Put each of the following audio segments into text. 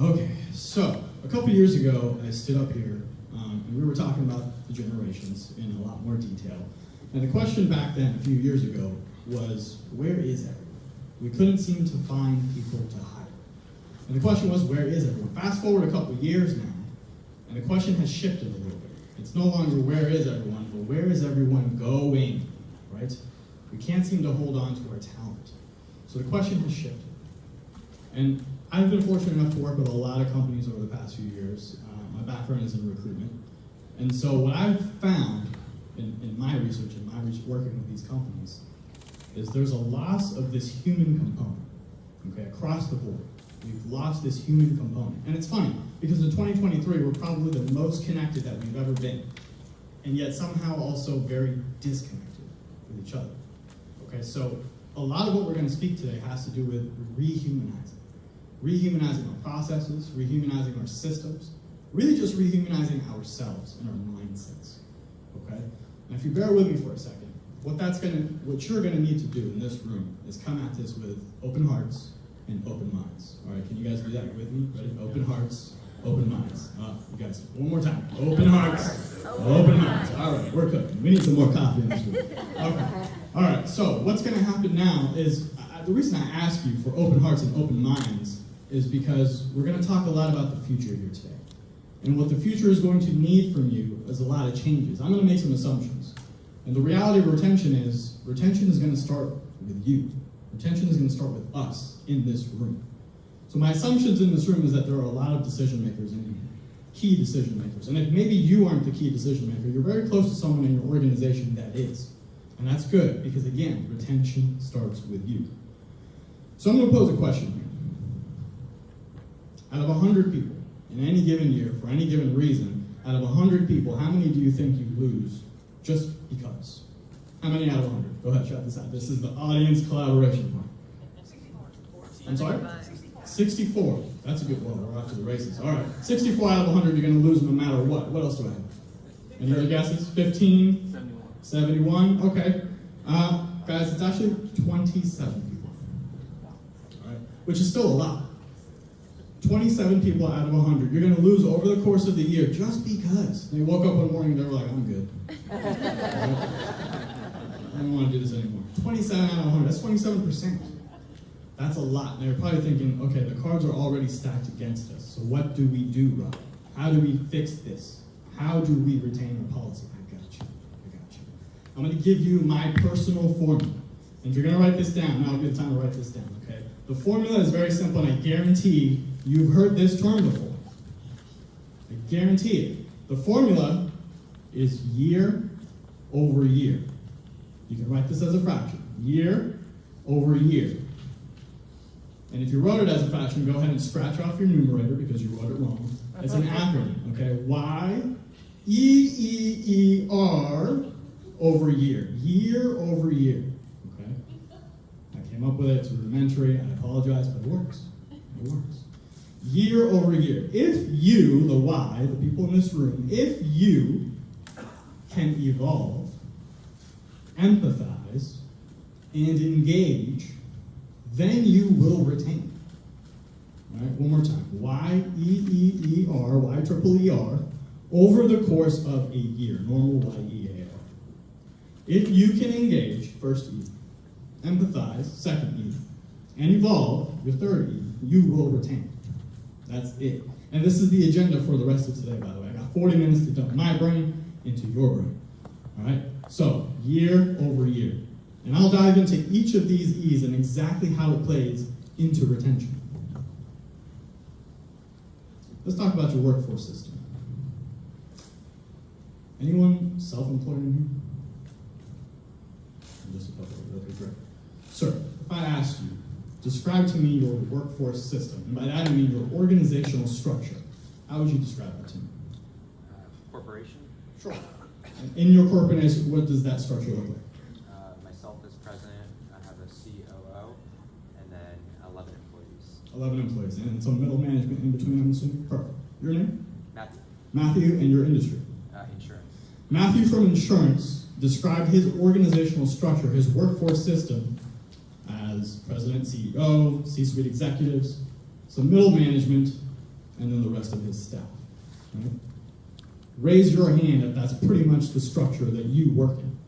Okay, so a couple years ago, I stood up here and we were talking about the generations in a lot more detail. And the question back then, a few years ago, was where is everyone? We couldn't seem to find people to hire. And the question was, where is everyone? Fast forward a couple years now, and the question has shifted a little bit. It's no longer where is everyone, but where is everyone going, right? We can't seem to hold on to our talent. So the question has shifted. And I've been fortunate enough to work with a lot of companies over the past few years. My background is in recruitment. And so what I've found in my research and my research working with these companies is there's a loss of this human component, okay, across the board. We've lost this human component. And it's funny, because in 2023, we're probably the most connected that we've ever been, and yet somehow also very disconnected with each other. Okay, so a lot of what we're going to speak today has to do with rehumanizing. Rehumanizing our processes, rehumanizing our systems, really just rehumanizing ourselves and our mindsets, okay? And if you bear with me for a second, what you're gonna need to do in this room is come at this with open hearts and open minds. All right, can you guys do that with me? Ready? Open hearts, open minds. You guys, one more time. Open hearts, open minds. All right, we're cooking. We need some more coffee in this room. Okay. All right, so what's gonna happen now is, the reason I ask you for open hearts and open minds is because we're gonna talk a lot about the future here today. And what the future is going to need from you is a lot of changes. I'm gonna make some assumptions. And the reality of retention is going to start with you. Retention is going to start with us in this room. So my assumptions in this room is that there are a lot of decision makers in here, key decision makers. And if maybe you aren't the key decision maker, you're very close to someone in your organization that is. And that's good, because again, retention starts with you. So I'm going to pose a question here. Out of 100 people, in any given year, for any given reason, out of 100 people, how many do you think you lose just because? How many out of 100? Go ahead, shout this out. This is the audience collaboration part. 64. I'm sorry? 64. That's a good one. We're off to the races. All right. 64 out of 100, you're going to lose no matter what. What else do I have? Any other guesses? 15? 71. Okay. Guys, it's actually 27 people. All right. Which is still a lot. 27 people out of 100 you're going to lose over the course of the year just because they woke up one morning and they were like, I'm good. I don't want to do this anymore. 27 out of 100, that's 27%. That's a lot. And they're probably thinking, okay, the cards are already stacked against us, so what do we do, Rob? How do we fix this? How do we retain our policy? I got you. I'm going to give you my personal formula. And if you're going to write this down, now I'll give you time to write this down, okay? The formula is very simple, and I guarantee you've heard this term before. I guarantee it. The formula is year over year. You can write this as a fraction. Year over year. And if you wrote it as a fraction, go ahead and scratch off your numerator because you wrote it wrong. It's an acronym, okay? Y-E-E-R over year. Year over year, okay? I came up with it. It's rudimentary. I apologize, but it works. It works. Year over year. If you, the Y, the people in this room, if you can evolve, empathize, and engage, then you will retain. All right, one more time. Y-E-E-E-R, Y-triple-E-R, over the course of a year. Normal Y-E-A-R. If you can engage, first E, empathize, second E, and evolve, your third E, you will retain. That's it. And this is the agenda for the rest of today, by the way. I got 40 minutes to dump my brain into your brain. All right? So, year over year. And I'll dive into each of these E's and exactly how it plays into retention. Let's talk about your workforce system. Anyone self-employed in here? Just a couple. Okay, great. Sir, if I asked you, describe to me your workforce system, and by that I mean your organizational structure. How would you describe that to me? Corporation? Sure. And in your corporation, what does that structure look like? Myself as president, I have a COO, and then 11 employees. 11 employees, and some middle management in between, I'm assuming? Perfect. Your name? Matthew. Matthew, and your industry? Insurance. Matthew from insurance described his organizational structure, his workforce system, as president, CEO, C-suite executives, some middle management, and then the rest of his staff. Right? Raise your hand if that's pretty much the structure that you work in.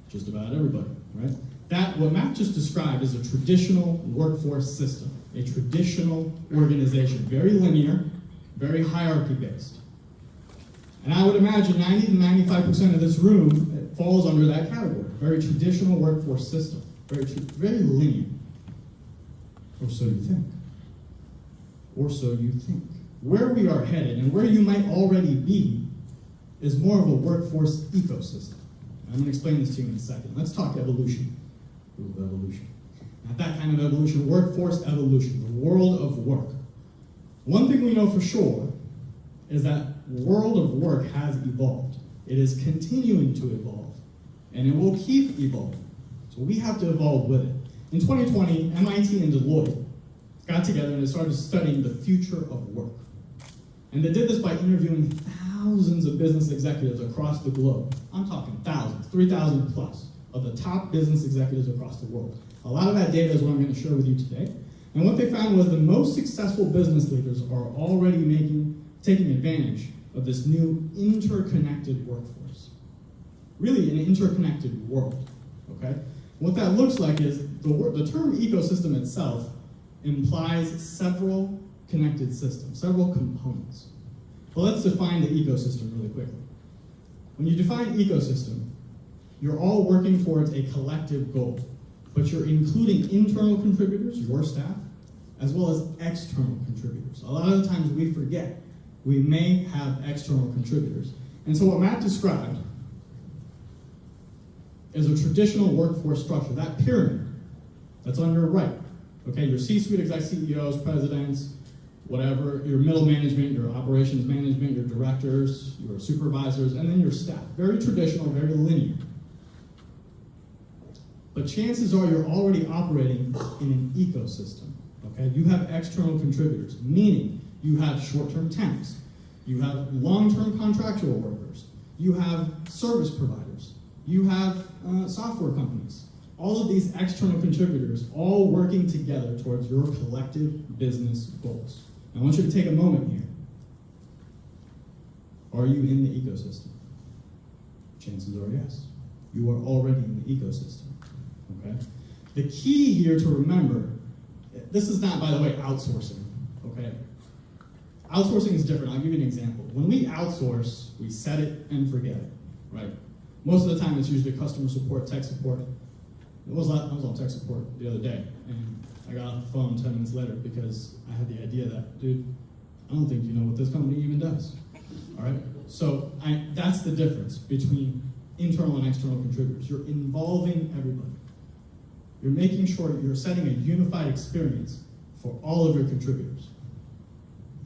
Just about everybody, right? That, what Matt just described, is a traditional workforce system, a traditional organization, very linear, very hierarchy-based. And I would imagine 90 to 95% of this room falls under that category. Very traditional workforce system, very linear. Or so you think. Or so you think. Where we are headed, and where you might already be, is more of a workforce ecosystem. I'm going to explain this to you in a second. Let's talk evolution. Ooh, evolution. Not that kind of evolution, workforce evolution, the world of work. One thing we know for sure is that world of work has evolved. It is continuing to evolve, and it will keep evolving. So we have to evolve with it. In 2020, MIT and Deloitte got together and they started studying the future of work. And they did this by interviewing thousands of business executives across the globe. I'm talking thousands, 3,000 plus, of the top business executives across the world. A lot of that data is what I'm going to share with you today. And what they found was the most successful business leaders are already taking advantage of this new interconnected workforce. Really an interconnected world, okay? What that looks like is the term ecosystem itself implies several connected systems, several components. But let's define the ecosystem really quickly. When you define ecosystem, you're all working towards a collective goal, but you're including internal contributors, your staff, as well as external contributors. A lot of the times we forget we may have external contributors. And so what Matt described is a traditional workforce structure, that pyramid that's on your right. Okay, your C-suite exec CEOs, presidents, whatever, your middle management, your operations management, your directors, your supervisors, and then your staff. Very traditional, very linear. But chances are you're already operating in an ecosystem. Okay, you have external contributors, meaning you have short-term temps, you have long-term contractual workers, you have service providers, you have software companies. All of these external contributors all working together towards your collective business goals. I want you to take a moment here. Are you in the ecosystem? Chances are yes. You are already in the ecosystem. Okay? The key here to remember, this is not, by the way, outsourcing. Okay? Outsourcing is different. I'll give you an example. When we outsource, we set it and forget it. Right? Most of the time, it's usually customer support, tech support. I was on tech support the other day, and I got off the phone 10 minutes later because I had the idea that, dude, I don't think you know what this company even does. All right? So that's the difference between internal and external contributors. You're involving everybody. You're making sure you're setting a unified experience for all of your contributors.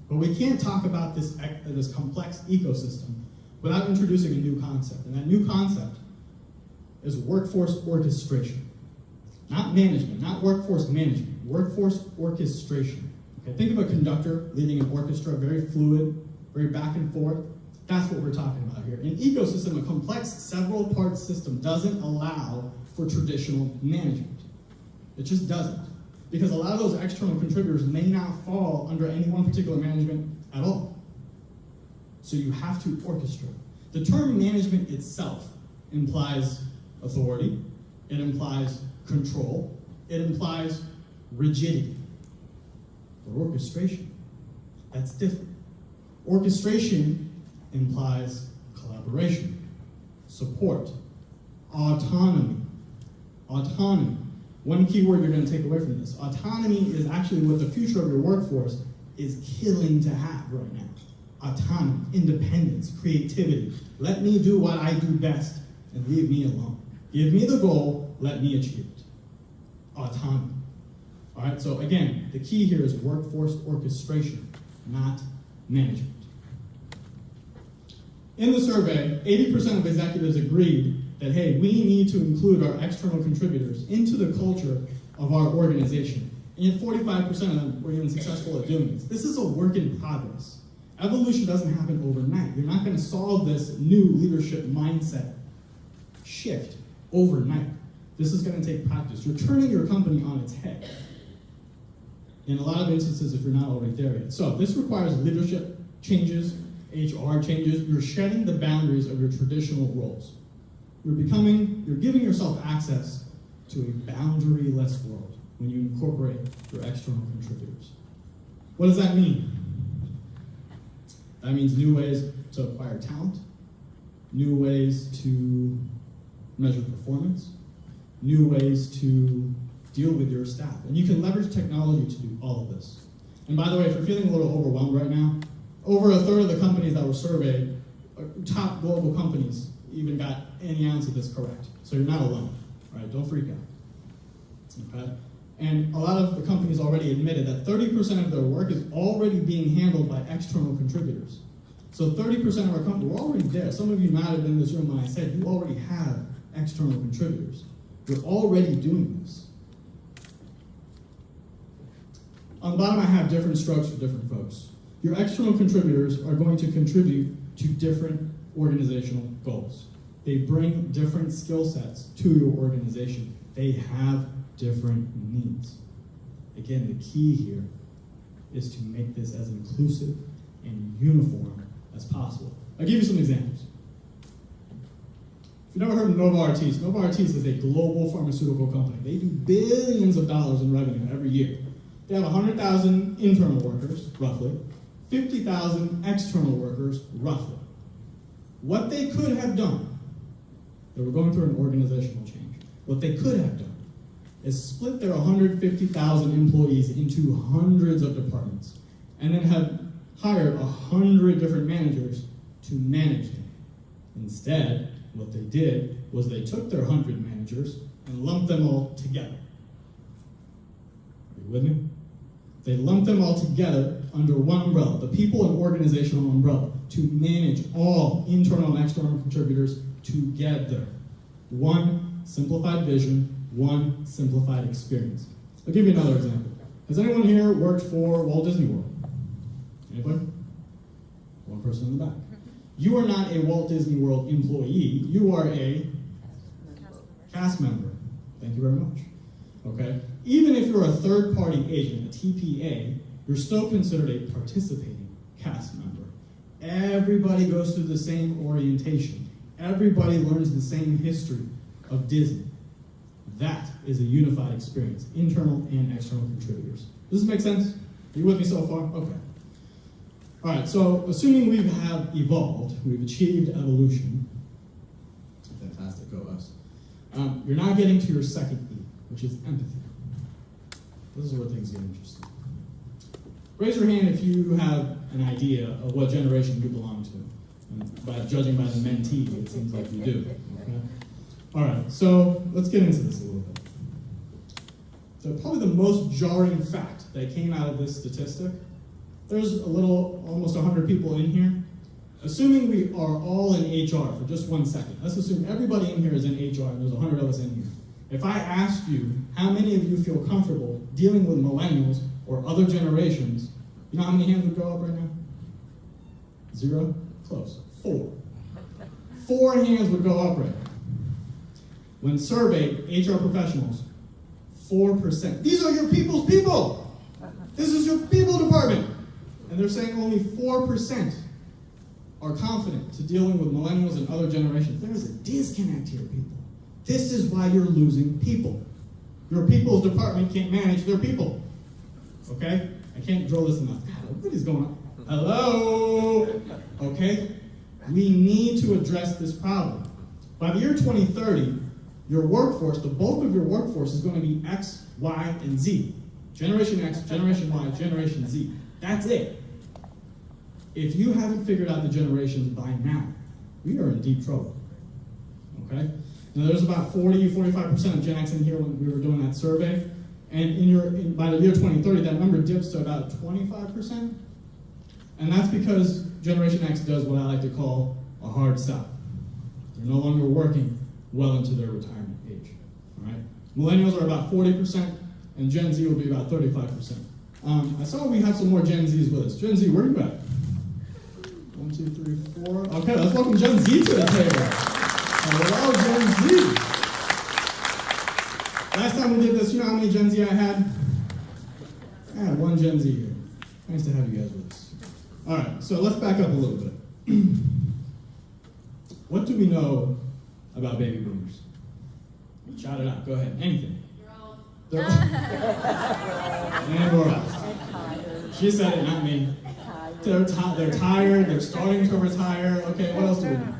But we can't talk about this complex ecosystem without introducing a new concept. And that new concept is workforce orchestration. Not management, not workforce management, workforce orchestration. Okay, think of a conductor leading an orchestra, very fluid, very back and forth. That's what we're talking about here. An ecosystem, a complex several part system, doesn't allow for traditional management. It just doesn't. Because a lot of those external contributors may not fall under any one particular management at all. So you have to orchestrate. The term management itself implies authority, it implies control, it implies rigidity. But orchestration, that's different. Orchestration implies collaboration, support, autonomy. Autonomy. One key word you're going to take away from this. Autonomy is actually what the future of your workforce is killing to have right now. Autonomy, independence, creativity. Let me do what I do best and leave me alone. Give me the goal, let me achieve it. Autonomy. All right, so again, the key here is workforce orchestration, not management. In the survey, 80% of executives agreed that, hey, we need to include our external contributors into the culture of our organization. And yet 45% of them were even successful at doing this. This is a work in progress. Evolution doesn't happen overnight. You're not going to solve this new leadership mindset shift overnight. This is going to take practice. You're turning your company on its head. in a lot of instances if you're not already there yet. So this requires leadership changes, HR changes. You're shedding the boundaries of your traditional roles. You're giving yourself access to a boundary-less world when you incorporate your external contributors. What does that mean? That means new ways to acquire talent, new ways to measure performance, new ways to deal with your staff. And you can leverage technology to do all of this. And by the way, if you're feeling a little overwhelmed right now, over a third of the companies that were surveyed, top global companies, even got any ounce of this correct. So you're not alone, right? Don't freak out, okay? And a lot of the companies already admitted that 30% of their work is already being handled by external contributors. So 30% of our company, we're already there. Some of you might have been in this room when I said you already have external contributors. You're already doing this. On the bottom, I have different strokes for different folks. Your external contributors are going to contribute to different organizational goals. They bring different skill sets to your organization. They have different needs. Again, the key here is to make this as inclusive and uniform as possible. I'll give you some examples. If you've never heard of Novartis, Novartis is a global pharmaceutical company. They do billions of dollars in revenue every year. They have 100,000 internal workers, roughly, 50,000 external workers, roughly. What they could have done, they were going through an organizational change. What they could have done is split their 150,000 employees into hundreds of departments and then have hired 100 different managers to manage them. Instead, what they did was they took their 100 managers and lumped them all together. Are you with me? They lumped them all together under one umbrella, the people and organizational umbrella, to manage all internal and external contributors together. One simplified vision, one simplified experience. I'll give you another example. Has anyone here worked for Walt Disney World? Anybody? One person in the back. You are not a Walt Disney World employee. You are a cast member. Thank you very much. Okay? Even if you're a third-party agent, a TPA, you're still considered a participating cast member. Everybody goes through the same orientation. Everybody learns the same history of Disney. That is a unified experience, internal and external contributors. Does this make sense? Are you with me so far? Okay. All right, so assuming we have evolved, we've achieved evolution, fantastic, go us. You're now getting to your second E, which is empathy. This is where things get interesting. Raise your hand if you have an idea of what generation you belong to. And judging by the mentee, it seems like you do. Okay? All right, so let's get into this a little bit. So probably the most jarring fact that came out of this statistic, there's almost 100 people in here. Assuming we are all in HR for just 1 second, let's assume everybody in here is in HR and there's 100 of us in here. If I asked you how many of you feel comfortable dealing with millennials or other generations, you know how many hands would go up right now? 0? Close. 4. 4 hands would go up right now. When surveyed HR professionals, 4%. These are your people's people. This is your people department. And they're saying only 4% are confident to dealing with millennials and other generations. There is a disconnect here, people. This is why you're losing people. Your people's department can't manage their people. Okay? I can't drill this enough. God, what is going on? Hello? Okay? We need to address this problem. By the year 2030, your workforce, the bulk of your workforce is going to be X, Y, and Z. Generation X, Generation Y, Generation Z. That's it. If you haven't figured out the generations by now, we are in deep trouble. Okay? Now there's about 45% of Gen X in here when we were doing that survey. And by the year 2030, that number dips to about 25%. And that's because Generation X does what I like to call a hard stop. They're no longer working well into their retirement age. All right? Millennials are about 40%, and Gen Z will be about 35%. I saw we have some more Gen Zs with us. Gen Z, where are you at? 1, 2, 3, 4. Okay, let's welcome Gen Z to the table. Hello, Gen Z. Last time we did this, you know how many Gen Z I had? I had one Gen Z here. Nice to have you guys with us. All right, so let's back up a little bit. What do we know about baby boomers? Shout it out. Go ahead. Anything. They're old. And we're old. She said it, not me. They're tired. They're starting to retire. Okay, what else do we know?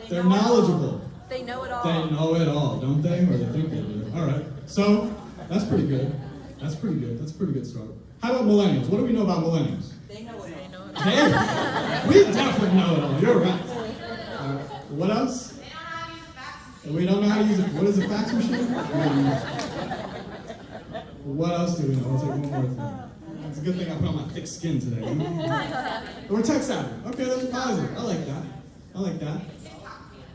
They're knowledgeable. They know it all. They know it all, don't they? Or they think they do. All right. So that's pretty good. That's pretty good. That's a pretty good start. How about millennials? What do we know about millennials? They know it all. We definitely know it all. You're right. What else? We don't know how to use it. What is a fax machine? What else do we know? I'll take one more thing. It's a good thing I put on my thick skin today. We're tech savvy. Okay, that's positive. I like that. I like that.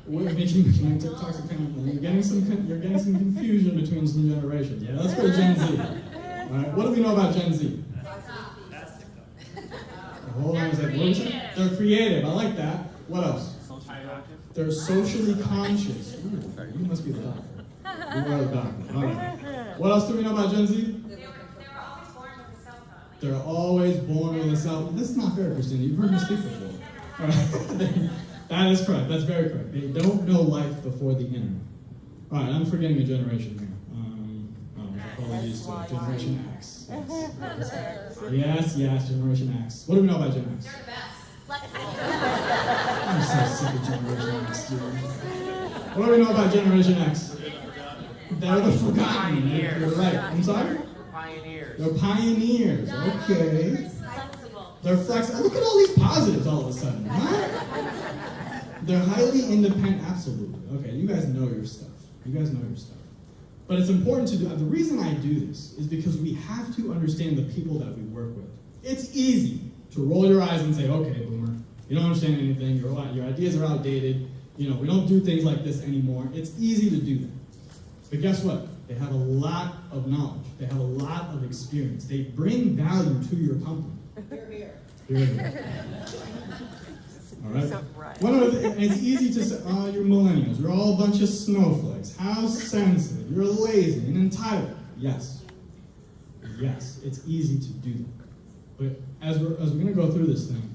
We're making TikToks you're getting some confusion between some generations. Yeah, let's go to Gen Z. All right, what do we know about Gen Z? Hold on a second. What is it? They're creative. I like that. What else? They're socially conscious. Ooh, you must be the doctor. You are the doctor. All right. What else do we know about Gen Z? They're always born with a cell phone. This is not fair, Christina. You've heard me speak before. All right. That is correct. That's very correct. They don't know life before the internet. All right, I'm forgetting a generation here. Apologies to Generation X. Yes, Generation X. What do we know about Gen X? They're the best. I'm so sick of Generation X, dude. What do we know about Generation X? They're the forgotten. You're right. I'm sorry? Pioneers. They're pioneers. Okay. They're flexible. Look at all these positives all of a sudden. Huh? They're highly independent. Absolutely. Okay, you guys know your stuff. You guys know your stuff. But it's important to do. The reason I do this is because we have to understand the people that we work with. It's easy to roll your eyes and say, okay, boomer, you don't understand anything. Your ideas are outdated. We don't do things like this anymore. It's easy to do that. But guess what? They have a lot of knowledge. They have a lot of experience. They bring value to your company. You're here. All right? One of the, and it's easy to say, oh, you're millennials. You're all a bunch of snowflakes. How sensitive. You're lazy and entitled. Yes. Yes, it's easy to do that. But as we're going to go through this thing,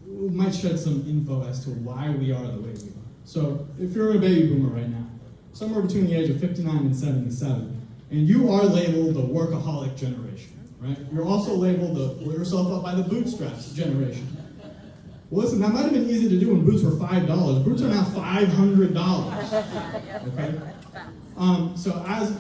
we might shed some info as to why we are the way we are. So if you're a baby boomer right now, somewhere between the age of 59 and 77, and you are labeled the workaholic generation, right? You're also labeled the pull yourself up by the bootstraps generation. Well, listen, that might have been easy to do when boots were $5. Boots are now $500. Okay? So as,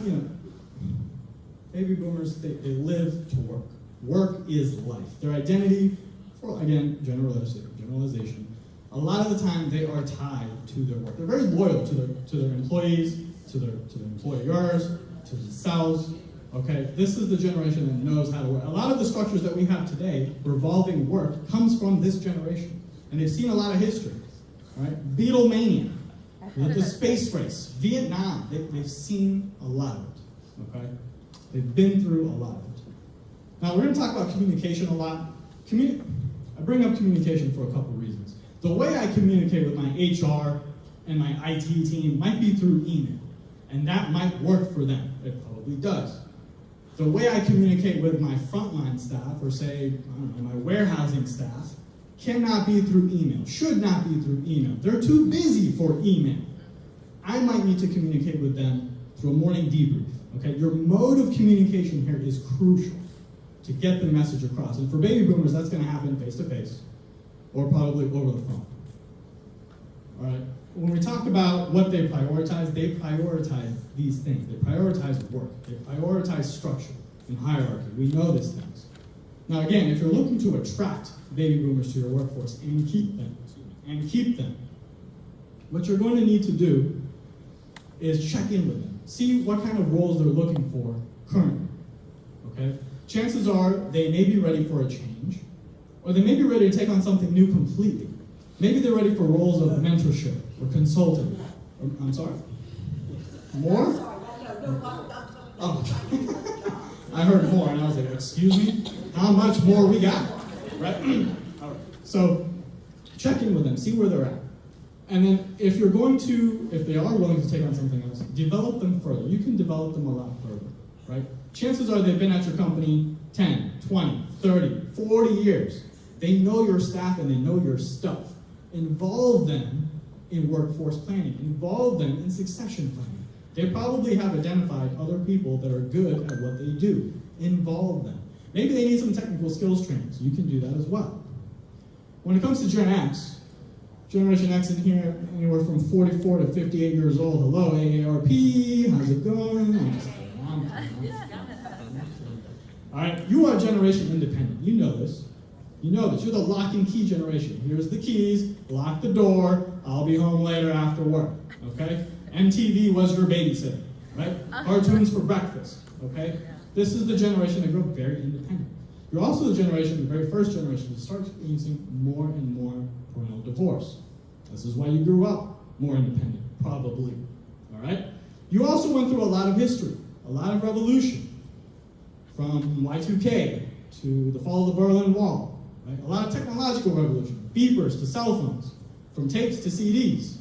baby boomers, they live to work. Work is life. Their identity, again, generalization, a lot of the time they are tied to their work. They're very loyal to their employees, to their employers, to themselves. Okay, this is the generation that knows how to work. A lot of the structures that we have today revolving work comes from this generation, and they've seen a lot of history. Right, Beatlemania, the space race, Vietnam. They've seen a lot of it. Okay, they've been through a lot of it. Now we're going to talk about communication a lot. I bring up communication for a couple reasons. The way I communicate with my HR and my IT team might be through email, and that might work for them. It probably does. The way I communicate with my frontline staff, or say, my warehousing staff, cannot be through email, should not be through email. They're too busy for email. I might need to communicate with them through a morning debrief. Okay, your mode of communication here is crucial to get the message across. And for baby boomers, that's going to happen face-to-face, or probably over the phone. All right. When we talk about what they prioritize these things. They prioritize work. They prioritize structure and hierarchy. We know these things. Now, again, if you're looking to attract baby boomers to your workforce and keep them, what you're going to need to do is check in with them. See what kind of roles they're looking for currently. Okay? Chances are they may be ready for a change, or they may be ready to take on something new completely. Maybe they're ready for roles of mentorship or consulting. I'm sorry? More? Oh. I heard more, and I was like, excuse me? How much more we got? Right? All right. So check in with them, see where they're at. And then if they are willing to take on something else, develop them further. You can develop them a lot further, right? Chances are they've been at your company 10, 20, 30, 40 years. They know your staff and they know your stuff. Involve them in workforce planning. Involve them in succession planning. They probably have identified other people that are good at what they do. Involve them. Maybe they need some technical skills training, so you can do that as well. When it comes to Gen X, Generation X in here, anywhere from 44 to 58 years old. Hello, AARP, how's it going? All right, you are generation independent. You know this. You know this. You're the lock and key generation. Here's the keys, lock the door, I'll be home later after work, okay? MTV was your babysitter, right? Cartoons for breakfast, okay? This is the generation that grew up very independent. You're also the generation, the very first generation, to start experiencing more and more parental divorce. This is why you grew up more independent, probably, all right? You also went through a lot of history, a lot of revolution, from Y2K to the fall of the Berlin Wall, right? A lot of technological revolution, beepers to cell phones, from tapes to CDs,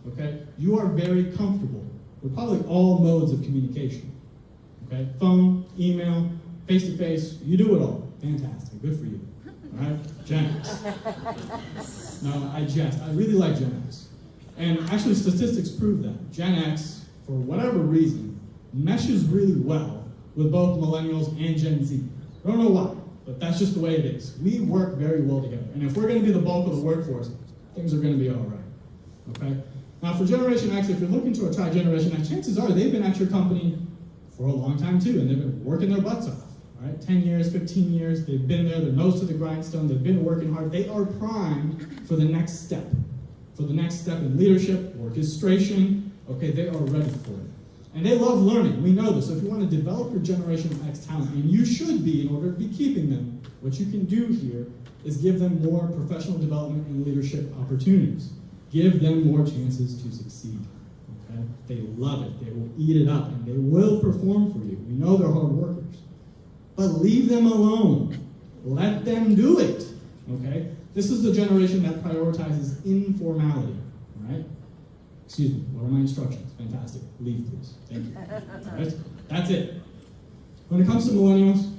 okay? You are very comfortable with probably all modes of communication, okay? Phone, email, face-to-face, you do it all. Fantastic, good for you, all right? Gen X. No, I jest. I really like Gen X. And actually, statistics prove that. Gen X, for whatever reason, meshes really well with both millennials and Gen Z. I don't know why, but that's just the way it is. We work very well together. And if we're going to be the bulk of the workforce, things are going to be all right, okay? Now, for Generation X, if you're looking to attract Generation X, chances are they've been at your company for a long time, too, and they've been working their butts off, all right? 10 years, 15 years, they've been there, their nose to the grindstone, they've been working hard. They are primed for the next step in leadership, orchestration, okay? They are ready for it. And they love learning. We know this. So if you want to develop your Generation X talent, and you should be in order to be keeping them, what you can do here is give them more professional development and leadership opportunities. Give them more chances to succeed. Okay? They love it. They will eat it up, and they will perform for you. We know they're hard workers. But leave them alone. Let them do it. Okay? This is the generation that prioritizes informality. All right? Excuse me, what are my instructions? Fantastic. Leave, please. Thank you. All right? That's it. When it comes to millennials,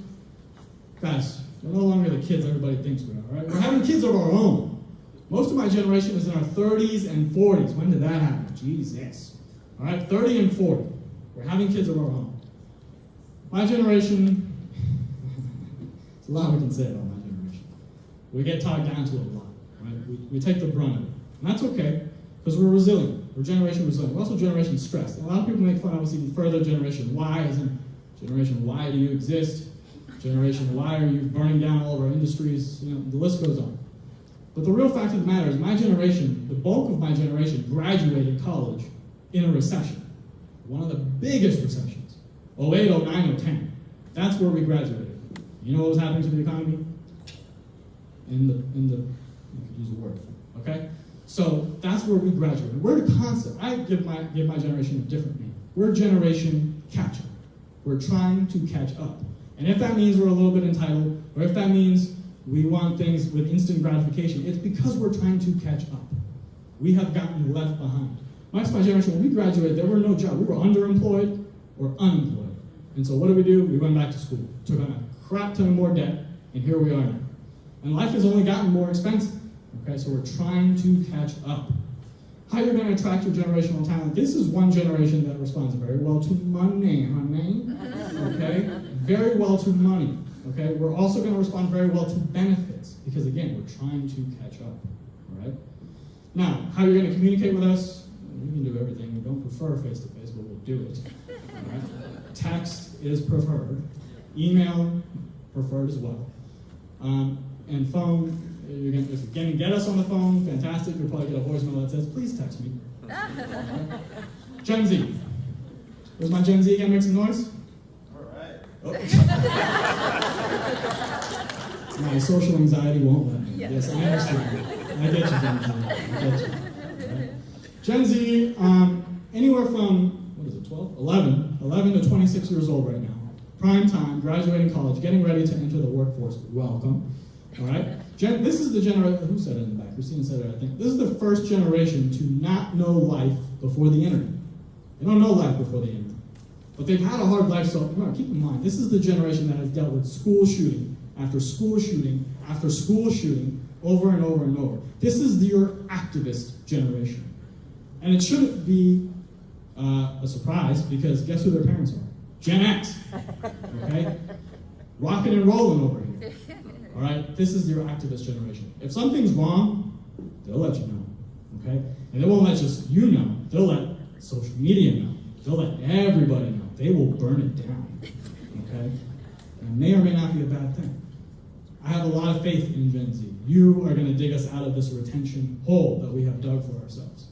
guys, we're no longer the kids everybody thinks we are, all right? We're having kids of our own. Most of my generation is in our 30s and 40s. When did that happen? Jesus. All right, 30 and 40. We're having kids of our own. My generation, there's a lot we can say about my generation. We get talked down to a lot, right? We take the brunt of it. And that's okay, because we're resilient. We're generation resilient. We're also generation stressed. And a lot of people make fun of us even further. Generation Y isn't Generation Y, do you exist? Generation Y, are you burning down all of our industries? You know, the list goes on. But the real fact of the matter is my generation, the bulk of my generation, graduated college in a recession. One of the biggest recessions. 08, 09, 10. That's where we graduated. You know what was happening to the economy? You could use a word, okay? So that's where we graduated. We're the concept. I give my generation a different name. We're generation catch-up. We're trying to catch up. And if that means we're a little bit entitled, or if that means we want things with instant gratification, it's because we're trying to catch up. We have gotten left behind. My generation, when we graduated, there were no jobs. We were underemployed or unemployed. And so what did? We went back to school, took on a crap ton more debt, and here we are now. And life has only gotten more expensive. Okay, so we're trying to catch up. How you're going to attract your generational talent? This is one generation that responds very well to money, honey. Okay, very well to money. Okay, we're also going to respond very well to benefits because again, we're trying to catch up. All right. Now, how you're going to communicate with us? We can do everything. We don't prefer face-to-face, but we'll do it. All right. Text is preferred. Email preferred as well. And phone. If you're going to get us on the phone, fantastic. You'll probably get a voicemail that says, please text me. Gen Z. Where's my Gen Z? Can I make some noise? All right. Oh. My social anxiety won't let me. Yes, I understand. I get you, Gen Z. I get you. Right. Gen Z, anywhere from, 11 to 26 years old right now. Prime time, graduating college, getting ready to enter the workforce. Welcome. All right? This is the generation, who said it in the back? Christine said it, I think. This is the first generation to not know life before the internet. They don't know life before the internet. But they've had a hard life, so remember, keep in mind, this is the generation that has dealt with school shooting after school shooting after school shooting over and over and over. This is your activist generation. And it shouldn't be a surprise, because guess who their parents are? Gen X, okay? Rocking and rolling over here, all right? This is your activist generation. If something's wrong, they'll let you know, okay? And they won't let just you know, they'll let social media know. They'll let everybody know. They will burn it down, okay? And it may or may not be a bad thing. I have a lot of faith in Gen Z. You are going to dig us out of this retention hole that we have dug for ourselves.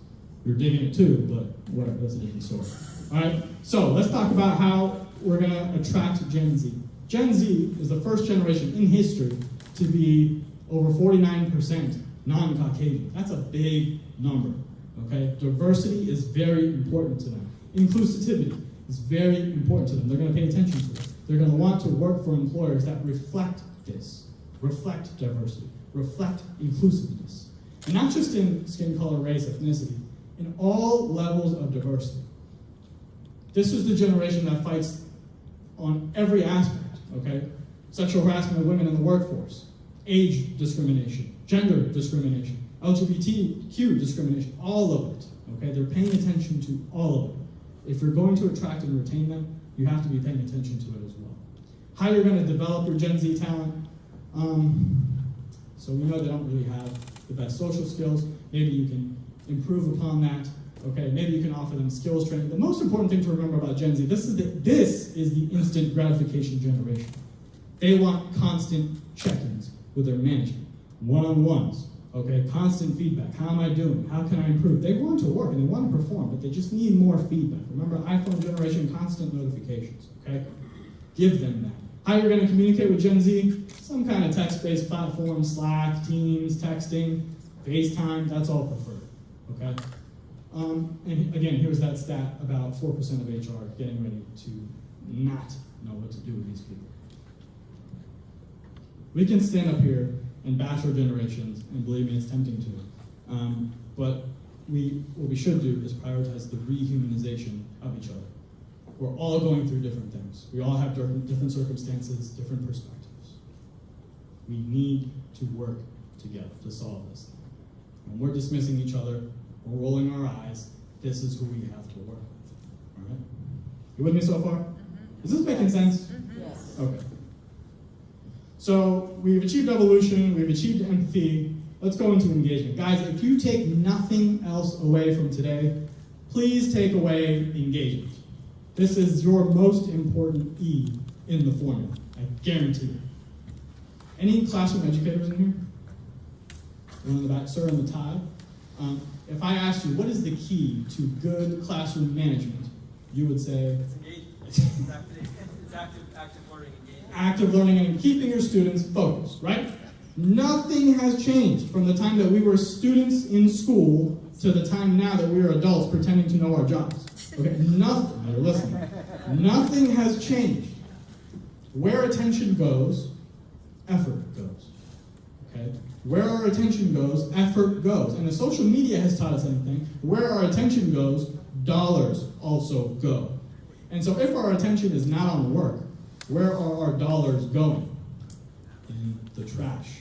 You're digging it too, but whatever, that's a different story. All right, so let's talk about how we're going to attract Gen Z. Gen Z is the first generation in history to be over 49% non-Caucasian. That's a big number, okay? Diversity is very important to them. Inclusivity is very important to them. They're going to pay attention to it. They're going to want to work for employers that reflect this, reflect diversity, reflect inclusiveness. And not just in skin color, race, ethnicity, in all levels of diversity. This is the generation that fights on every aspect, okay? Sexual harassment of women in the workforce, age discrimination, gender discrimination, LGBTQ discrimination, all of it, okay? They're paying attention to all of it. If you're going to attract and retain them, you have to be paying attention to it as well. How you're going to develop your Gen Z talent. So we know they don't really have the best social skills. Maybe you can improve upon that. Okay, maybe you can offer them skills training. The most important thing to remember about Gen Z, this is the instant gratification generation. They want constant check-ins with their management, one-on-ones, okay, constant feedback. How am I doing? How can I improve? They want to work and they want to perform, but they just need more feedback. Remember, iPhone generation, constant notifications, okay? Give them that. How you're going to communicate with Gen Z? Some kind of text-based platform, Slack, Teams, texting, FaceTime, that's all preferred, okay? And again, here's that stat about 4% of HR getting ready to not know what to do with these people. We can stand up here and bash our generations, and believe me, it's tempting to. But what we should do is prioritize the rehumanization of each other. We're all going through different things. We all have different circumstances, different perspectives. We need to work together to solve this thing. When we're dismissing each other, we're rolling our eyes, this is who we have to work with. All right? You with me so far? Is this making sense? Yes. Okay. So we've achieved evolution, we've achieved empathy. Let's go into engagement. Guys, if you take nothing else away from today, please take away engagement. This is your most important E in the formula, I guarantee you. Any classroom educators in here? One in the back, sir, in the tie. If I asked you, what is the key to good classroom management, you would say? It's engagement. It's active learning engagement. Active learning and keeping your students focused, right? Nothing has changed from the time that we were students in school to the time now that we are adults pretending to know our jobs. Okay, nothing, you're listening. Nothing has changed. Where attention goes, effort goes. Okay? Where our attention goes, effort goes. And if social media has taught us anything, where our attention goes, dollars also go. And so if our attention is not on work, where are our dollars going? In the trash.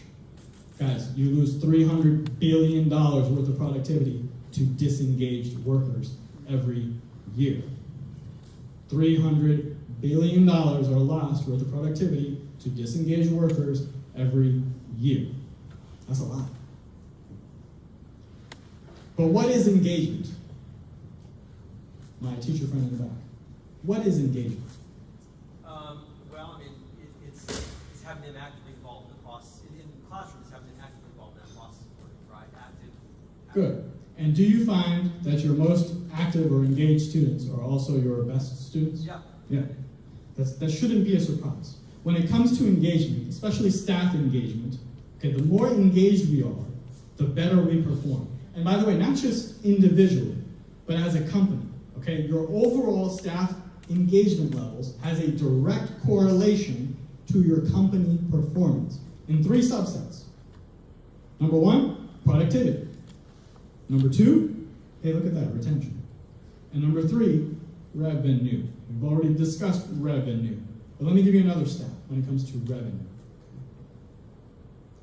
Guys, you lose $300 billion worth of productivity to disengaged workers every year. $300 billion are lost worth of productivity to disengaged workers every year. That's a lot. But what is engagement? My teacher friend in the back. What is engagement? Well, I mean, it's having them actively involved in the process. In classrooms, having them actively involved in that process of learning, right? Active. Good. And do you find that your most active or engaged students are also your best students? Yeah. Yeah. That shouldn't be a surprise. When it comes to engagement, especially staff engagement, okay, the more engaged we are, the better we perform. And by the way, not just individually, but as a company, okay? Your overall staff engagement levels has a direct correlation to your company performance in 3 subsets. Number 1, productivity. Number 2, hey, look at that, retention. And number 3, revenue. We've already discussed revenue. But let me give you another stat when it comes to revenue.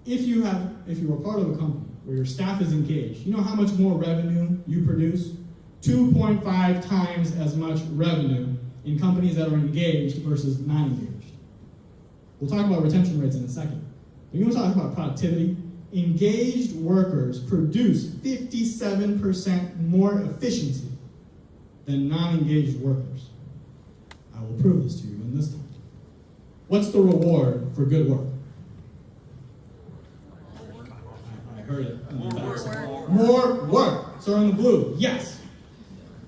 If you are part of a company where your staff is engaged, you know how much more revenue you produce? 2.5 times as much revenue in companies that are engaged versus not engaged. We'll talk about retention rates in a second. But you want to talk about productivity? Engaged workers produce 57% more efficiency than non-engaged workers. I will prove this to you in this time. What's the reward for good work? I heard it. More work. So in the blue, yes.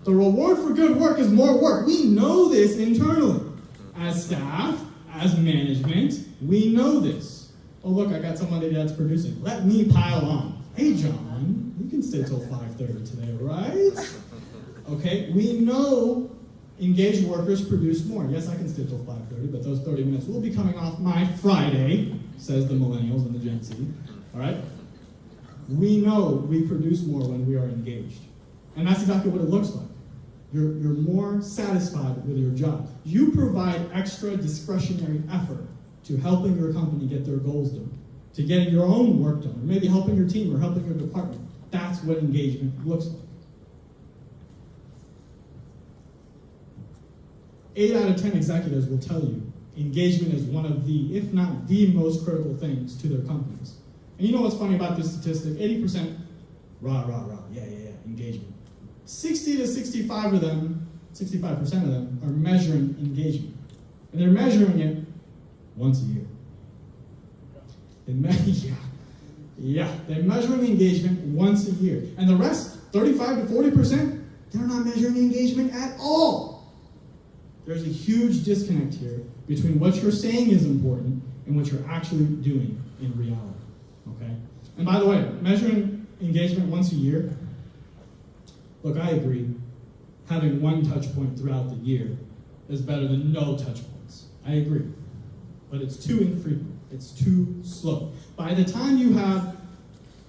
The reward for good work is more work. We know this internally. As staff, as management, we know this. Oh, look, I got somebody that's producing. Let me pile on. Hey, John, you can stay till 5:30 today, right? Okay, we know engaged workers produce more. Yes, I can stay till 5:30, but those 30 minutes will be coming off my Friday, says the millennials and the Gen Z. All right? We know we produce more when we are engaged. And that's exactly what it looks like. You're more satisfied with your job. You provide extra discretionary effort to helping your company get their goals done, to getting your own work done, or maybe helping your team or helping your department. That's what engagement looks like. 8 out of 10 executives will tell you engagement is one of the, if not the most critical things to their companies. And you know what's funny about this statistic? 80%, rah, yeah, engagement. 60 to 65% of them are measuring engagement. And they're measuring it once a year. They're measuring engagement once a year. And the rest, 35 to 40%, they're not measuring engagement at all. There's a huge disconnect here between what you're saying is important and what you're actually doing in reality. Okay? And by the way, measuring engagement once a year, look, I agree. Having one touch point throughout the year is better than no touch points. I agree. But it's too infrequent. It's too slow. By the time you have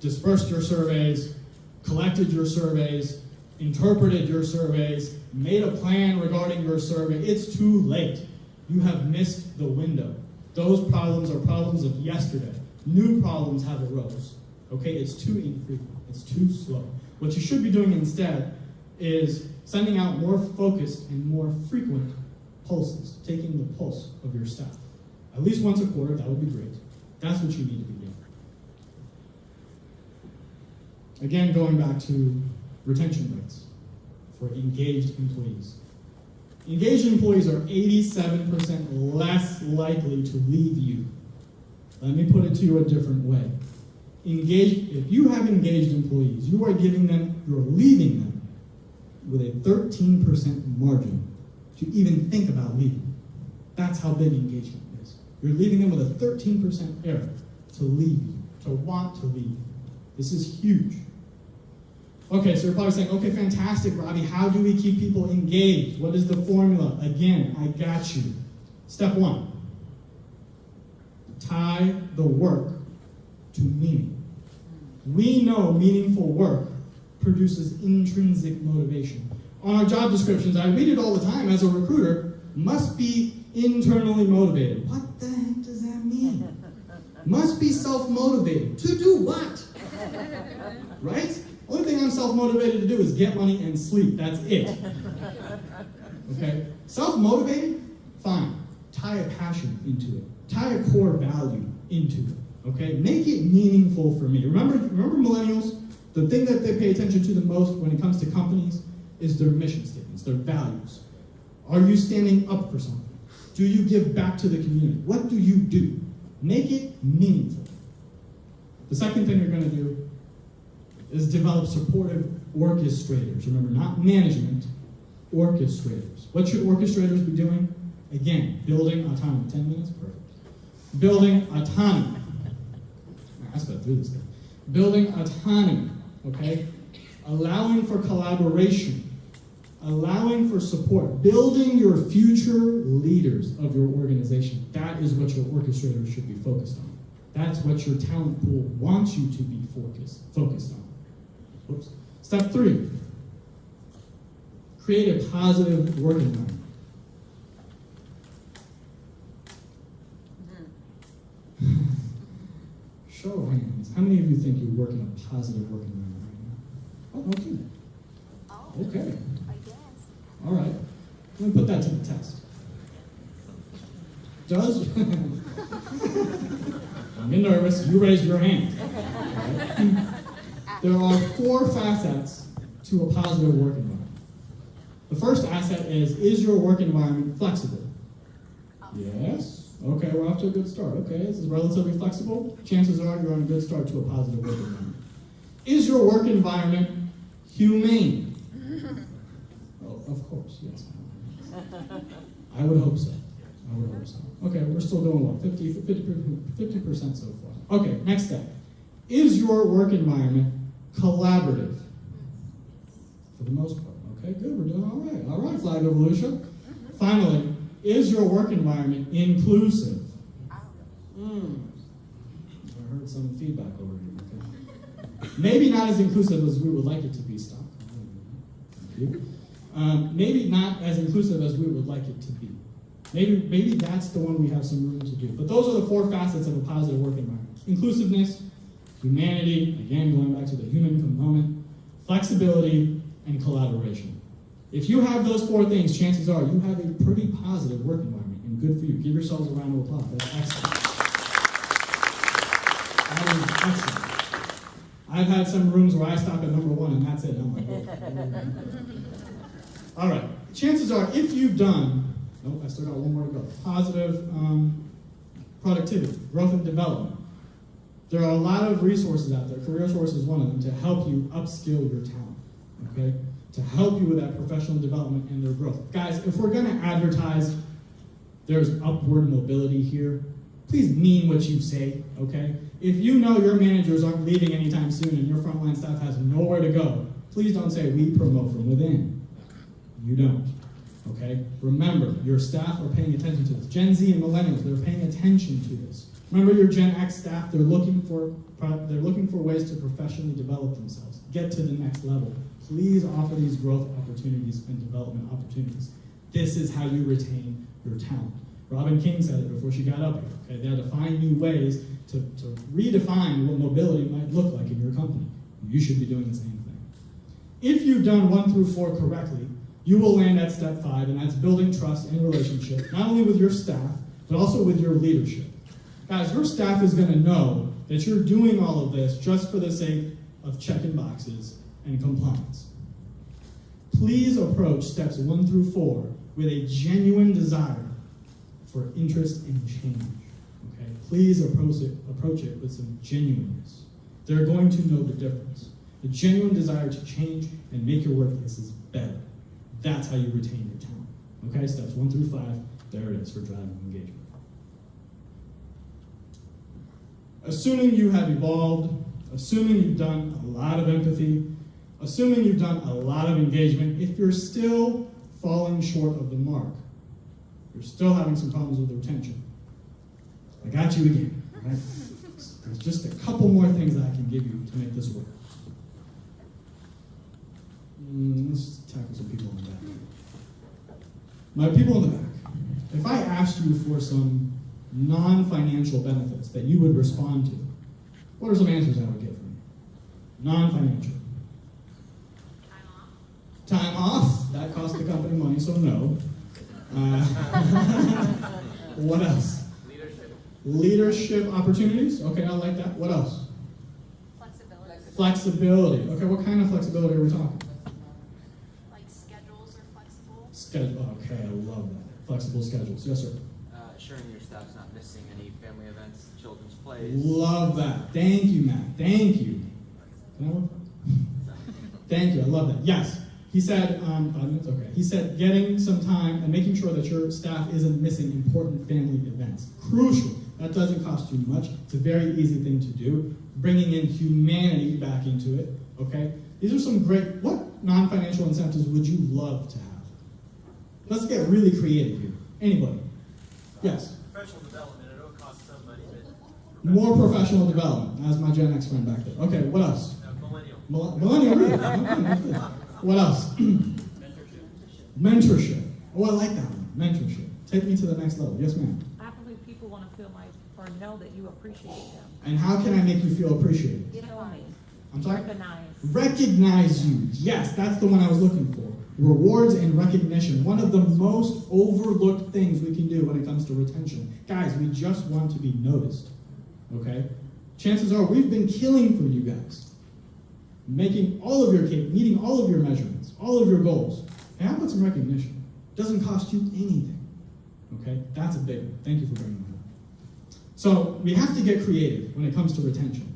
dispersed your surveys, collected your surveys, interpreted your surveys, made a plan regarding your survey, it's too late. You have missed the window. Those problems are problems of yesterday. New problems have arose. Okay, it's too infrequent. It's too slow. What you should be doing instead is sending out more focused and more frequent pulses, taking the pulse of your staff. At least once a quarter, that would be great. That's what you need to be doing. Again, going back to retention rates for engaged employees. Engaged employees are 87% less likely to leave you. Let me put it to you a different way. If you have engaged employees, you're leaving them with a 13% margin to even think about leaving. That's how big engagement is. You're leaving them with a 13% error to leave you, to want to leave you. This is huge. Okay, so you're probably saying, okay, fantastic, Robbie. How do we keep people engaged? What is the formula? Again, I got you. Step 1, tie the work to meaning. We know meaningful work produces intrinsic motivation. On our job descriptions, I read it all the time as a recruiter, must be internally motivated. What the heck does that mean? Must be self-motivated. To do what? Right? Only thing I'm self-motivated to do is get money and sleep. That's it. Okay? Self-motivated? Fine. Tie a passion into it. Tie a core value into it. Okay? Make it meaningful for me. Remember millennials? The thing that they pay attention to the most when it comes to companies is their mission statements, their values. Are you standing up for something? Do you give back to the community? What do you do? Make it meaningful. The second thing you're going to do is develop supportive orchestrators. Remember, not management, orchestrators. What should orchestrators be doing? Again, building autonomy. 10 minutes? Perfect. Building autonomy. I sped through this guy. Building autonomy, okay? Allowing for collaboration. Allowing for support. Building your future leaders of your organization. That is what your orchestrators should be focused on. That's what your talent pool wants you to be focused on. Oops. Step 3, create a positive work environment. Show of hands. How many of you think you work in a positive work environment right now? Oh, okay. Oh, Okay. I guess. All right. Let me put that to the test. Does I'm nervous. You raised your hand. There are 4 facets to a positive work environment. The first asset is your work environment flexible? Yes. Okay, we're off to a good start. Okay, this is relatively flexible. Chances are you're on a good start to a positive work environment. Is your work environment humane? Oh, of course, yes. I would hope so. I would hope so. Okay, we're still doing well. 50% so far. Okay, next step. Is your work environment collaborative? For the most part. Okay, good. We're doing all right. All right, Flag of Volusia. Finally, is your work environment inclusive? I heard some feedback over here. Okay. Maybe not as inclusive as we would like it to be, Stock. Thank you. Maybe not as inclusive as we would like it to be. Maybe that's the one we have some room to do. But those are the 4 facets of a positive work environment. Inclusiveness, humanity, again, going back to the human component, flexibility, and collaboration. If you have those 4 things, chances are you have a pretty positive work environment, and good for you. Give yourselves a round of applause. That's excellent. That is excellent. I've had some rooms where I stop at number 1, and that's it. I'm like, oh. All right. Chances are, if you've done, I still got 1 more to go. Positive productivity, growth and development. There are a lot of resources out there. Career Source is one of them to help you upskill your talent. Okay? To help you with that professional development and their growth. Guys, if we're going to advertise there's upward mobility here, please mean what you say, okay? If you know your managers aren't leaving anytime soon and your frontline staff has nowhere to go, please don't say we promote from within. You don't, okay? Remember, your staff are paying attention to this. Gen Z and millennials, they're paying attention to this. Remember your Gen X staff, they're looking for ways to professionally develop themselves, get to the next level. Please offer these growth opportunities and development opportunities. This is how you retain your talent. Robin King said it before she got up here. Okay? They had to find new ways to redefine what mobility might look like in your company. You should be doing the same thing. If you've done 1 through 4 correctly, you will land at step 5, and that's building trust and relationship, not only with your staff, but also with your leadership. Guys, your staff is going to know that you're doing all of this just for the sake of checking boxes and compliance. Please approach steps 1 through 4 with a genuine desire for interest and change. Okay? Please approach it with some genuineness. They're going to know the difference. A genuine desire to change and make your workplaces better. That's how you retain your talent. Okay, steps 1 through 5, there it is for driving engagement. Assuming you have evolved, assuming you've done a lot of empathy, assuming you've done a lot of engagement, if you're still falling short of the mark, you're still having some problems with retention, I got you again. Right? There's just a couple more things that I can give you to make this work. Let's tackle some people in the back. My people in the back, if I asked you for some non-financial benefits that you would respond to, what are some answers I would get from you? Non-financial. Time off. That costs the company money, so no. What else? Leadership opportunities. Okay, I like that. What else? Flexibility. Okay, what kind of flexibility are we talking? Like schedules are flexible. Okay, I love that. Flexible schedules. Yes, sir. Assuring your staff's not missing any family events, children's plays. Love that. Thank you, Matt. Thank you. Can I work? Thank you. I love that. Yes. He said, 5 minutes, okay. He said getting some time and making sure that your staff isn't missing important family events. Crucial. That doesn't cost you much. It's a very easy thing to do. Bringing in humanity back into it, okay? These are some great, what non-financial incentives would you love to have? Let's get really creative here. Anybody? Yes? Professional development, I know it costs some money, but... More professional development. That's my Gen X friend back there. Okay, what else? Millennial. Millennial. Really? Okay. What else? Mentorship. Oh, I like that one. Mentorship. Take me to the next level. Yes, ma'am. I believe people want to feel or know that you appreciate them. And how can I make you feel appreciated? Tell me. I'm sorry? Recognize. Recognize you. Yes, that's the one I was looking for. Rewards and recognition. One of the most overlooked things we can do when it comes to retention. Guys, we just want to be noticed. Okay? Chances are we've been killing for you guys. Meeting all of your measurements, all of your goals. And how about some recognition? Doesn't cost you anything. Okay? That's a big one. Thank you for bringing that up. So we have to get creative when it comes to retention.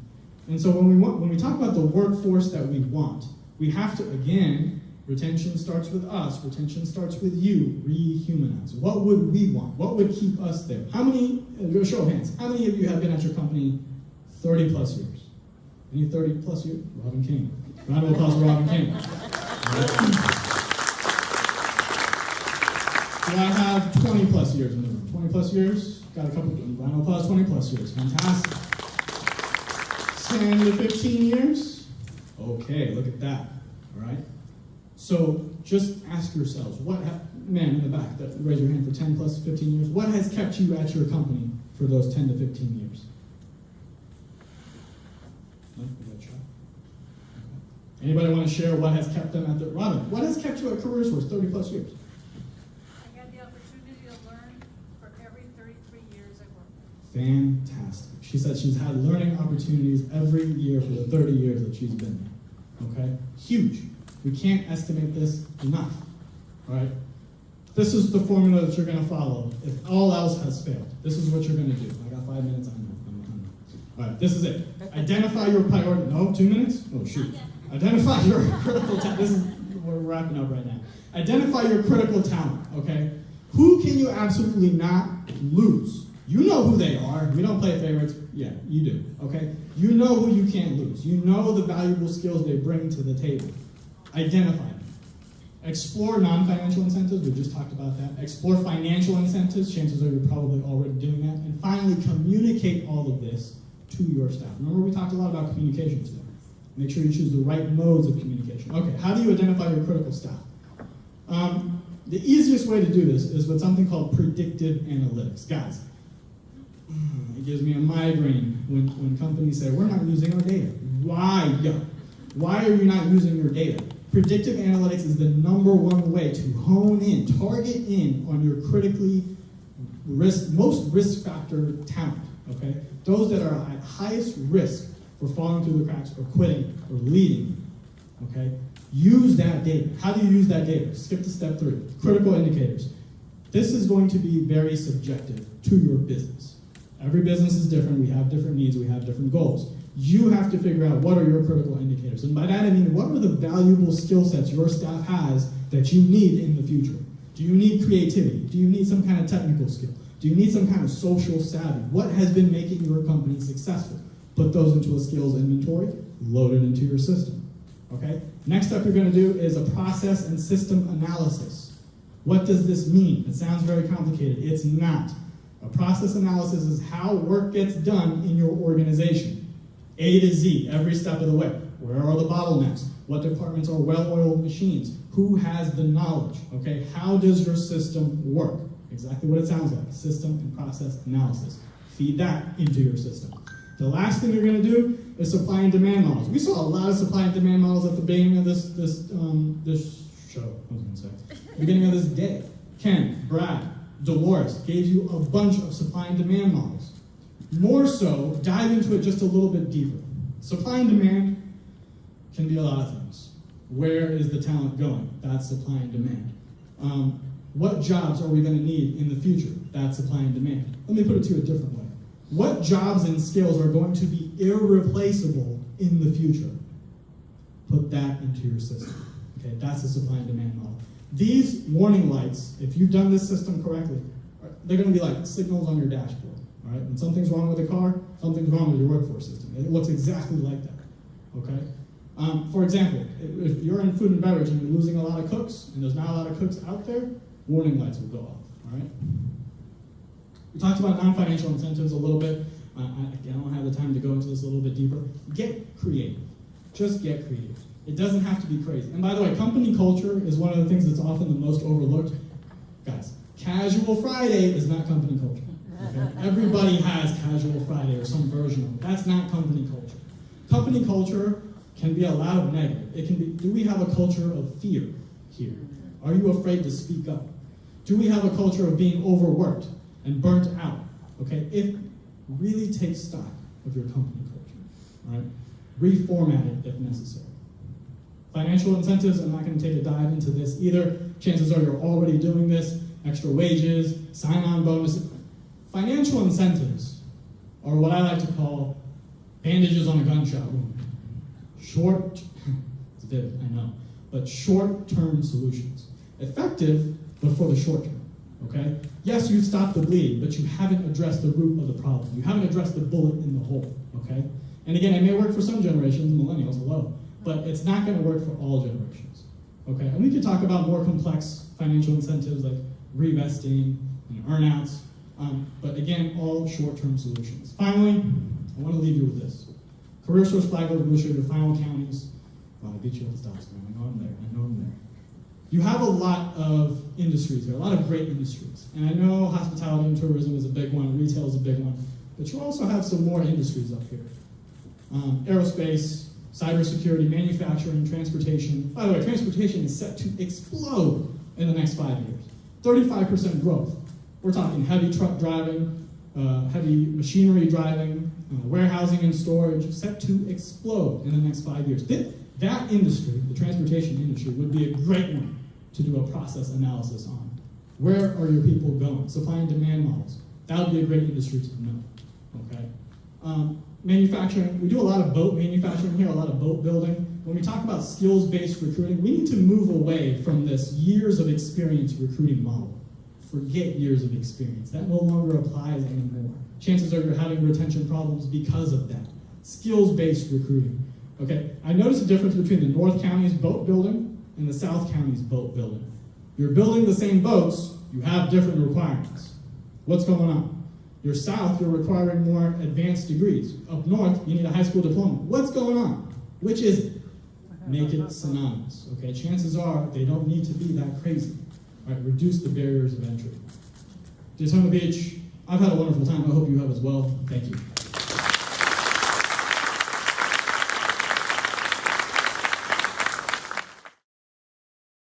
And so when we talk about the workforce that we want, we have to, again, retention starts with us, retention starts with you, rehumanize. What would we want? What would keep us there? How many, show of hands, how many of you have been at your company 30 plus years? Any 30 plus years? Robin King. Round of applause for Robin King. Do I have 20 plus years in the room? 20 plus years? Got a couple, round of applause, 20 plus years. Fantastic. 10 to 15 years? Okay, look at that. All right? So just ask yourselves, man in the back, raise your hand for 10 plus 15 years, what has kept you at your company for those 10 to 15 years? No? We got a shot? Okay. Anybody want to share what has kept them at the, Robin, what has kept you at CareerSource 30 plus years? I had the opportunity to learn for every 33 years I worked. Fantastic. She said she's had learning opportunities every year for the 30 years that she's been there. Okay? Huge. We can't estimate this enough. All right? This is the formula that you're going to follow if all else has failed. This is what you're going to do. I got 5 minutes. I'm all right, this is it. Identify your priority. No, 2 minutes? Oh, shoot. Identify your critical talent. This is, we're wrapping up right now. Identify your critical talent, okay? Who can you absolutely not lose? You know who they are. We don't play favorites. Yeah, you do, okay? You know who you can't lose. You know the valuable skills they bring to the table. Identify them. Explore non-financial incentives. We just talked about that. Explore financial incentives. Chances are you're probably already doing that. And finally, communicate all of this to your staff. Remember, we talked a lot about communication today. Make sure you choose the right modes of communication. Okay, how do you identify your critical staff? The easiest way to do this is with something called predictive analytics. Guys, it gives me a migraine when companies say, we're not using our data. Why? Why are you not using your data? Predictive analytics is the #1 way to hone in, target in on your critically most risk factor talent, okay? Those that are at highest risk for falling through the cracks or quitting or leaving, okay? Use that data. How do you use that data? Skip to step 3, critical indicators. This is going to be very subjective to your business. Every business is different. We have different needs. We have different goals. You have to figure out what are your critical indicators. And by that I mean, what are the valuable skill sets your staff has that you need in the future? Do you need creativity? Do you need some kind of technical skill? Do you need some kind of social savvy? What has been making your company successful? Put those into a skills inventory, load it into your system. Okay? Next up you're going to do is a process and system analysis. What does this mean? It sounds very complicated. It's not. A process analysis is how work gets done in your organization. A to Z, every step of the way. Where are the bottlenecks? What departments are well-oiled machines? Who has the knowledge? Okay, how does your system work? Exactly what it sounds like, system and process analysis. Feed that into your system. The last thing you're going to do is supply and demand models. We saw a lot of supply and demand models at the beginning of this show, I was going to say. Beginning of this day. Ken, Brad, Dolores gave you a bunch of supply and demand models. More so, dive into it just a little bit deeper. Supply and demand can be a lot of things. Where is the talent going? That's supply and demand. What jobs are we going to need in the future? That's supply and demand. Let me put it to you a different way. What jobs and skills are going to be irreplaceable in the future? Put that into your system. Okay, that's the supply and demand model. These warning lights, if you've done this system correctly, they're going to be like signals on your dashboard. All right? When something's wrong with the car, something's wrong with your workforce system. It looks exactly like that. Okay? For example, if you're in food and beverage and you're losing a lot of cooks, and there's not a lot of cooks out there, warning lights will go off. All right? We talked about non-financial incentives a little bit. I don't have the time to go into this a little bit deeper. Get creative. Just get creative. It doesn't have to be crazy. And by the way, company culture is one of the things that's often the most overlooked. Guys, casual Friday is not company culture. Okay? Everybody has casual Friday or some version of it. That's not company culture. Company culture can be a loud negative. It can be, do we have a culture of fear here? Are you afraid to speak up? Do we have a culture of being overworked and burnt out? Okay, if really take stock of your company culture, right? Reformat it if necessary. Financial incentives, I'm not going to take a dive into this either. Chances are you're already doing this. Extra wages, sign-on bonuses. Financial incentives are what I like to call bandages on a gunshot wound. Short, it's vivid, I know, but short-term solutions. Effective, but for the short term, okay? Yes, you've stopped the bleeding, but you haven't addressed the root of the problem. You haven't addressed the bullet in the hole, okay? And again, it may work for some generations, millennials, hello, but it's not gonna work for all generations, okay? And we could talk about more complex financial incentives like revesting and earnouts, but again, all short-term solutions. Finally, I wanna leave you with this. Career Source Flagler, Blue Sugar, final counties. Well, I beat you with the stop sign. I know I'm there. You have a lot of industries here, a lot of great industries. And I know hospitality and tourism is a big one, retail is a big one, but you also have some more industries up here. Aerospace, cybersecurity, manufacturing, transportation. By the way, transportation is set to explode in the next 5 years. 35% growth. We're talking heavy truck driving, heavy machinery driving, warehousing and storage, set to explode in the next 5 years. That industry, the transportation industry, would be a great one to do a process analysis on. Where are your people going? Supply and demand models. That would be a great industry to know, okay? Manufacturing, we do a lot of boat manufacturing here, a lot of boat building. When we talk about skills-based recruiting, we need to move away from this years of experience recruiting model. Forget years of experience. That no longer applies anymore. Chances are you're having retention problems because of that. Skills-based recruiting. Okay, I noticed a difference between the North County's boat building and the South County's boat building. You're building the same boats, you have different requirements. What's going on? You're South, you're requiring more advanced degrees. Up North, you need a high school diploma. What's going on? Which is it? Make it synonymous. Okay, chances are they don't need to be that crazy. All right, reduce the barriers of entry. Daytona Beach, I've had a wonderful time. I hope you have as well. Thank you.